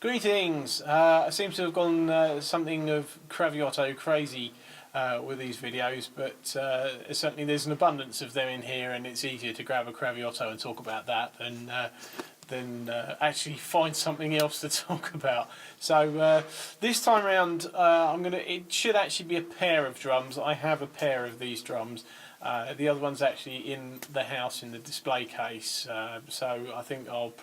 Greetings! I seem to have gone something of Craviotto crazy with these videos, but certainly there's an abundance of them in here, and it's easier to grab a Craviotto and talk about that than actually find something else to talk about. So this time around, it should actually be a pair of drums. I have a pair of these drums. The other one's actually in the house in the display case, so I think I'll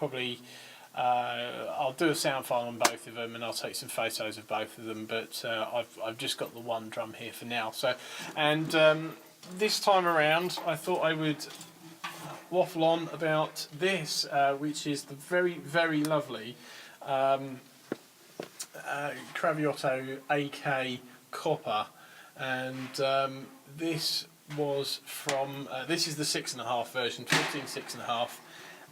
do a sound file on both of them, and I'll take some photos of both of them. But I've just got the one drum here for now. So, this time around, I thought I would waffle on about this, which is the very lovely Craviotto AK Copper, and this was from this is the 6.5 version, 14 6.5.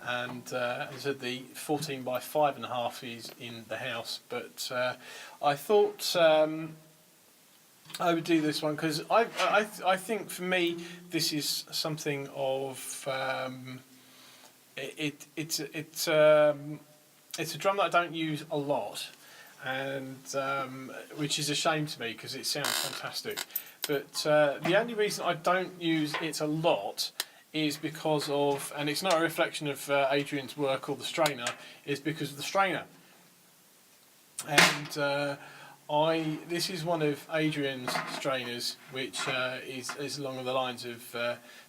And as I said, the 14 by 5.5 is in the house, but I thought I would do this one because I think for me this is something of it's a drum that I don't use a lot, and which is a shame to me because it sounds fantastic. But the only reason I don't use it a lot is because of, and it's not a reflection of Adrian's work or the strainer, is because of the strainer. And this is one of Adrian's strainers, which is along the lines of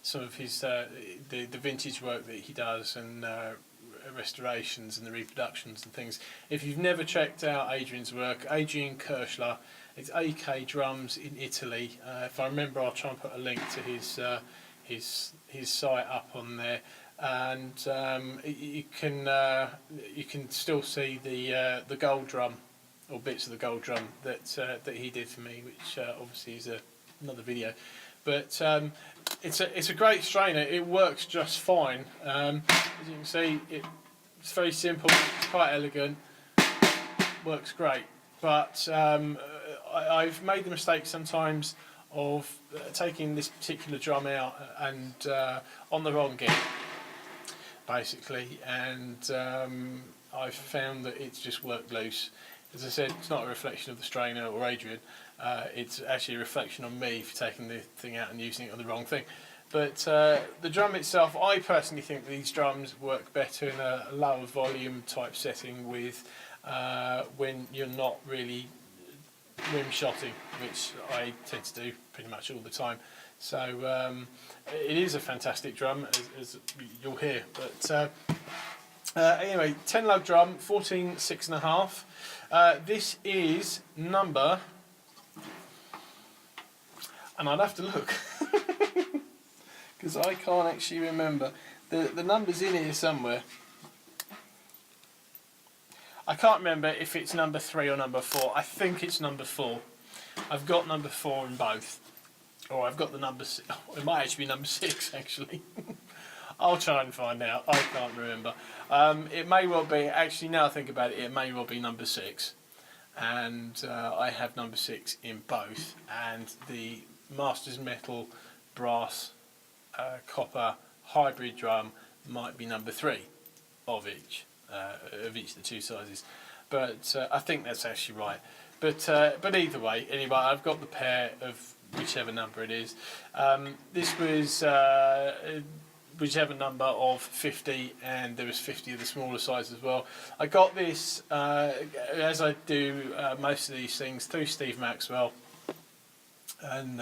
some of his the vintage work that he does, and restorations and the reproductions and things. If you've never checked out Adrian's work, Adrian Kirschler, it's AK Drums in Italy. If I remember, I'll try and put a link to his site up on there, and you can still see the gold drum, or bits of the gold drum that he did for me, which obviously is another video. But it's a great strainer. It works just fine. As you can see, it's very simple, it's quite elegant, works great. But I've made the mistake sometimes of taking this particular drum out and on the wrong gig, basically, and I've found that it's just worked loose. As I said, it's not a reflection of the strainer or Adrian, it's actually a reflection on me for taking the thing out and using it on the wrong thing. But the drum itself, I personally think these drums work better in a lower volume type setting with when you're not really rim shotting, which I tend to do pretty much all the time. So it is a fantastic drum, as you'll hear. But anyway, 10 lug drum, 14 6.5. This is number, and I'd have to look because I can't actually remember. The number's in here somewhere. I can't remember if it's number 3 or number 4. I think it's number 4. I've got number 4 in both. Or I've got the number 6. Oh, it might actually be number 6, actually. I'll try and find out. I can't remember. It may well be, actually now I think about it, it may well be number 6. And I have number 6 in both. And the Masters Metal Brass Copper Hybrid drum might be number 3 of each. Of each of the two sizes, but I think that's actually right. But either way, anyway, I've got the pair of whichever number it is. This was whichever number of 50, and there was 50 of the smaller size as well. I got this as I do most of these things through Steve Maxwell, and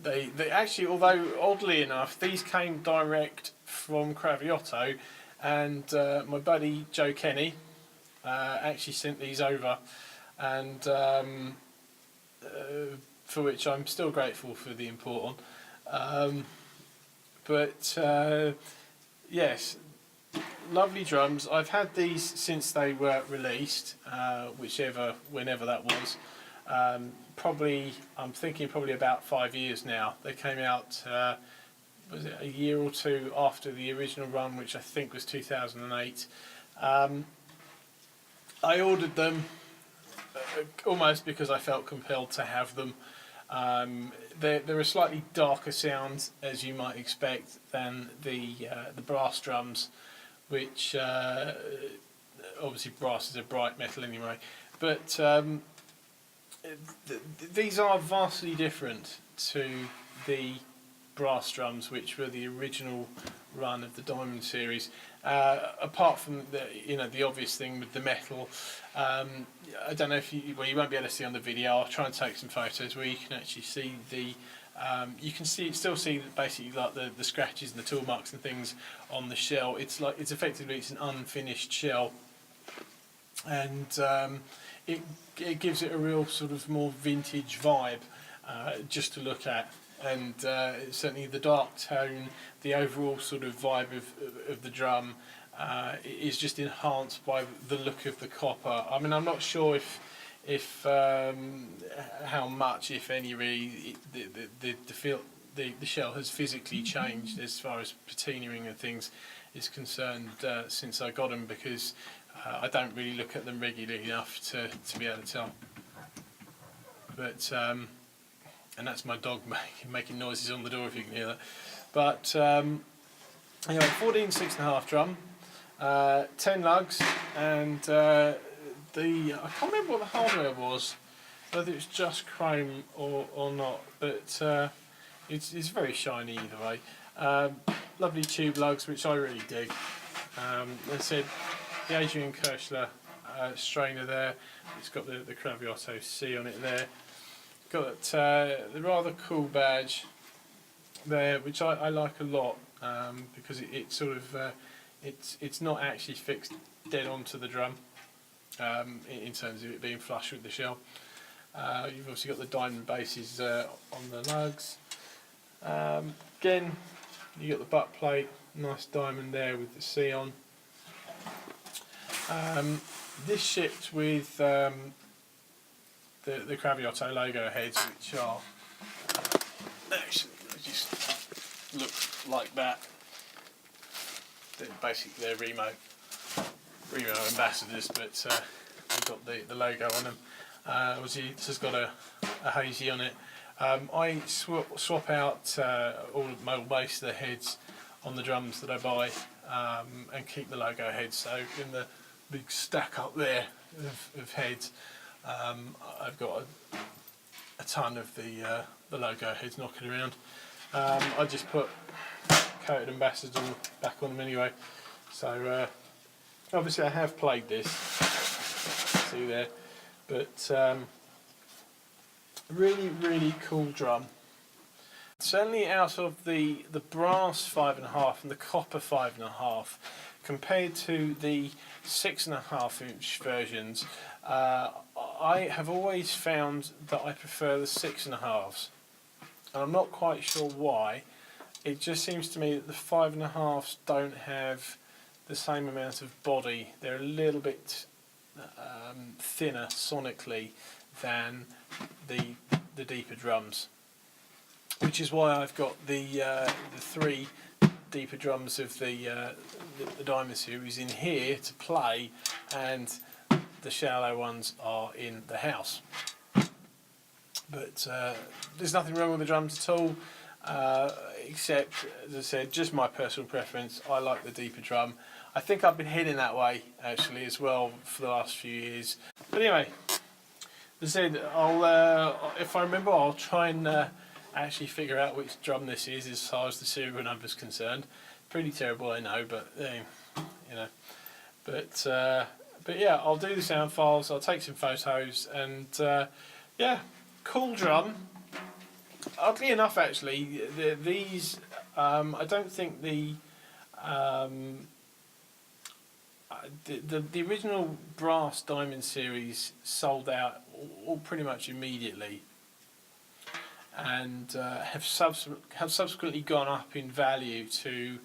they actually, although oddly enough, these came direct from Craviotto. And my buddy Joe Kenny actually sent these over, and for which I'm still grateful for the import on. Yes, lovely drums. I've had these since they were released, whenever that was. I'm thinking probably about 5 years now. They came out. Was it a year or two after the original run, which I think was 2008. I ordered them almost because I felt compelled to have them. They're a slightly darker sound, as you might expect, than the brass drums, which obviously brass is a bright metal anyway, but these are vastly different to the brass drums, which were the original run of the Diamond series. Apart from the obvious thing with the metal, I don't know if you won't be able to see on the video. I'll try and take some photos where you can actually see the. You can still see basically like the scratches and the tool marks and things on the shell. It's effectively an unfinished shell, and it gives it a real sort of more vintage vibe just to look at. And certainly the dark tone, the overall sort of vibe of the drum is just enhanced by the look of the copper. I mean, I'm not sure if how much, if any, really, the shell has physically changed as far as patinaing and things is concerned since I got them, because I don't really look at them regularly enough to be able to tell. But and that's my dog making noises on the door, if you can hear that. But anyway, 14 6.5 drum, 10 lugs, and I can't remember what the hardware was, whether it's just chrome or not, but it's very shiny either way. Lovely tube lugs, which I really dig. As I said, the Adrian Kirschler strainer there. It's got the Craviotto C on it there. Got the rather cool badge there, which I like a lot, because it sort of it's not actually fixed dead onto the drum in terms of it being flush with the shell. You've obviously got the diamond bases on the lugs. Again, you got the butt plate, nice diamond there with the C on. This shipped with the Craviotto logo heads, which are actually just look like that. Basically they're Remo ambassadors, but they've got the logo on them. Obviously this has got a hazy on it. I swap out most of the heads on the drums that I buy, and keep the logo heads. So in the big stack up there of heads, I've got a ton of the logo heads knocking around. I just put coated ambassador back on them anyway. So obviously I have played this, see there, but really cool drum. Certainly out of the brass 5.5 and the copper 5.5, compared to the 6.5 inch versions, I have always found that I prefer the 6.5s, and I'm not quite sure why. It just seems to me that the 5.5s don't have the same amount of body. They're a little bit thinner sonically than the deeper drums, which is why I've got the 3 deeper drums of the Diamond series in here to play, and the shallow ones are in the house. But there's nothing wrong with the drums at all, except, as I said, just my personal preference. I like the deeper drum. I think I've been heading that way actually as well for the last few years. But anyway, as I said, if I remember, I'll try and actually figure out which drum this is as far as the serial number is concerned. Pretty terrible, I know, but you know. But yeah, I'll do the sound files. I'll take some photos, and yeah, cool drum. Oddly enough, actually, these I don't think the original brass Diamond series sold out all pretty much immediately, and have subsequently gone up in value to,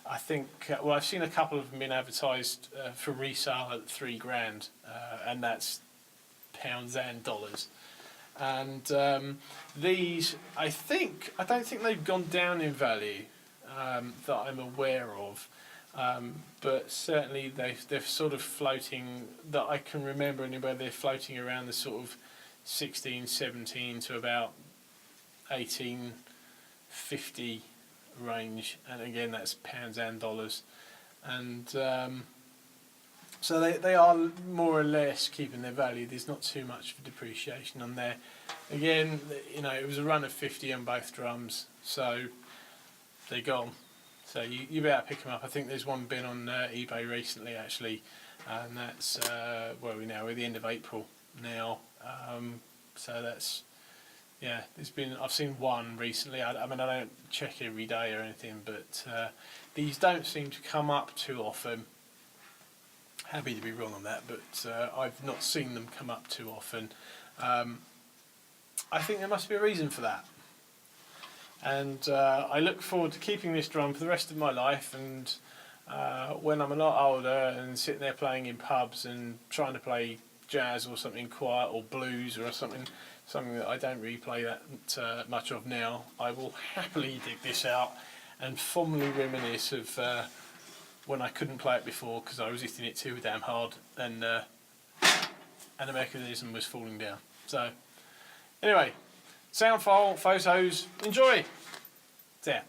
I think, well, I've seen a couple of them been advertised for resale at $3,000, and that's pounds and dollars. And these, I don't think they've gone down in value that I'm aware of, but certainly they're sort of floating, that I can remember anyway, they're floating around the sort of 16, 17 to about 1850 range, and again that's pounds and dollars. And So they are more or less keeping their value. There's not too much of depreciation on there. Again, you know, it was a run of 50 on both drums, so they're gone. So you better pick them up. I think there's one been on eBay recently actually, and that's where are we now? We're at the end of April now. So that's, yeah. I've seen one recently. I mean, I don't check every day or anything, but these don't seem to come up too often. Happy to be wrong on that, but I've not seen them come up too often. I think there must be a reason for that. And I look forward to keeping this drum for the rest of my life, and when I'm a lot older and sitting there playing in pubs and trying to play jazz or something quiet or blues or something that I don't really play that much of now, I will happily dig this out and fondly reminisce of when I couldn't play it before because I was hitting it too damn hard and the mechanism was falling down. So anyway, sound file, photos, enjoy. There.